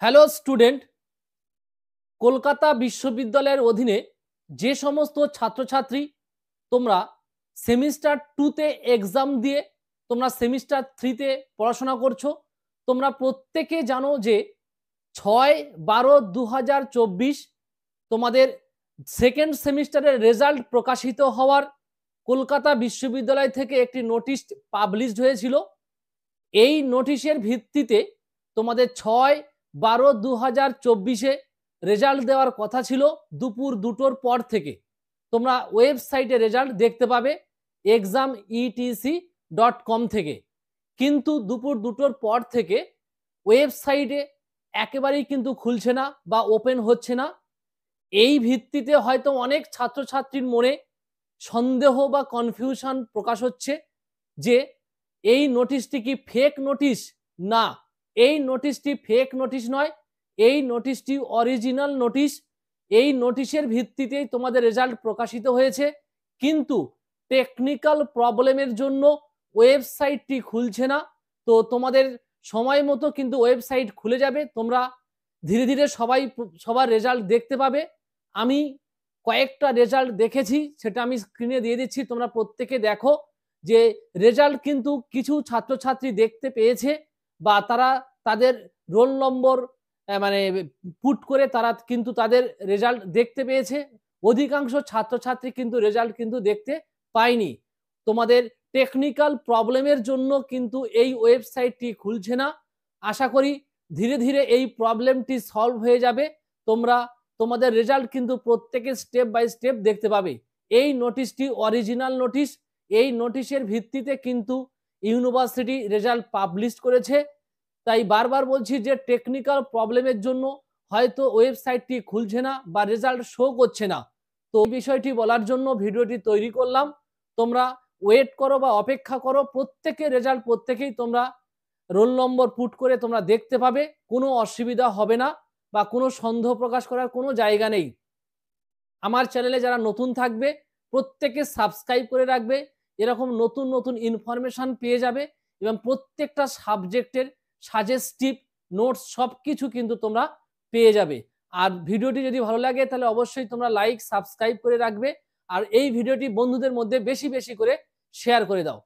Hello student, Kolkata বিশ্ববিদ্যালয়ের অধীনে যে সমস্ত ছাত্রছাত্রী তোমরা সেমিস্টার 2তে এক্সাম দিয়ে তোমরা সেমিস্টার 3তে পড়াশোনা করছো, তোমরা প্রত্যেকে জানো যে 6-12-2024 তোমাদের সেকেন্ড সেমিস্টারের রেজাল্ট প্রকাশিত হওয়ার কলকাতা বিশ্ববিদ্যালয় থেকে একটি নোটিশ পাবলিশড হয়েছিল। এই নোটিশের ভিত্তিতে তোমাদের 6-12-2024 রেজাল্ট দেওয়ার কথা ছিল দুপুর 2টোর পর থেকে। তোমরা ওয়েবসাইটে রেজাল্ট দেখতে পাবে exam.etc.com থেকে, কিন্তু দুপুর 2টোর পর থেকে ওয়েবসাইটে একেবারেই কিন্তু খুলছে না বা ওপেন হচ্ছে না। এই ভিত্তিতে হয়তো অনেক ছাত্রছাত্রীর মনে সন্দেহ বা কনফিউশন প্রকাশ হচ্ছে যে এই নোটিশটি কি ফেক নোটিশ। না, এই নোটিশটি ফেক নোটিশ নয়, এই নোটিশটি অরিজিনাল নোটিশ। এই নোটিশের ভিত্তিতেই তোমাদের রেজাল্ট প্রকাশিত হয়েছে, কিন্তু টেকনিক্যাল প্রবলেমের জন্য ওয়েবসাইটটি খুলছে না। তো তোমাদের সময় মতো কিন্তু ওয়েবসাইট খুলে যাবে, তোমরা ধীরে ধীরে সবার রেজাল্ট দেখতে পাবে। আমি কয়েকটা রেজাল্ট দেখেছি, সেটা আমি স্ক্রিনে দিয়ে দিচ্ছি, তোমরা প্রত্যেকে দেখো যে রেজাল্ট কিন্তু কিছু ছাত্রছাত্রী দেখতে পেয়েছে বা তারা তাদের রোল নম্বর মানে পুট করে তারা কিন্তু তাদের রেজাল্ট দেখতে পেয়েছে। অধিকাংশ ছাত্রছাত্রী কিন্তু রেজাল্ট কিন্তু দেখতে পায়নি। তোমাদের টেকনিক্যাল প্রবলেমের জন্য কিন্তু এই ওয়েবসাইটটি খুলছে না। আশা করি ধীরে ধীরে এই প্রবলেমটি সলভ হয়ে যাবে। তোমরা তোমাদের রেজাল্ট কিন্তু প্রত্যেকে স্টেপ বাই স্টেপ দেখতে পাবে। এই নোটিশটি অরিজিনাল নোটিশ। এই নোটিশের ভিত্তিতে কিন্তু ইউনিভার্সিটি রেজাল্ট পাবলিশ করেছে। তাই বারবার বলছি যে টেকনিক্যাল প্রবলেমের জন্য হয়তো ওয়েবসাইটটি খুলছে না বা রেজাল্ট শো করছে না। তো এই বিষয়টি বলার জন্য ভিডিওটি তৈরি করলাম। তোমরা ওয়েট করো বা অপেক্ষা করো, প্রত্যেকে রেজাল্ট প্রত্যেকেই তোমরা রোল নম্বর পুট করে তোমরা দেখতে পাবে, কোনো অসুবিধা হবে না বা কোনো সন্দেহ প্রকাশ করার কোনো জায়গা নেই। আমার চ্যানেলে যারা নতুন থাকবে প্রত্যেকে সাবস্ক্রাইব করে রাখবে, এরকম নতুন নতুন ইনফরমেশন পেয়ে যাবে এবং প্রত্যেকটা সাবজেক্টের সাজেস্টিভ নোটস সব কিছু কিন্তু তোমরা পেয়ে যাবে। আর ভিডিওটি যদি ভালো লাগে তাহলে অবশ্যই তোমরা লাইক সাবস্ক্রাইব করে রাখবে, আর এই ভিডিওটি বন্ধুদের মধ্যে বেশি বেশি করে শেয়ার করে দাও।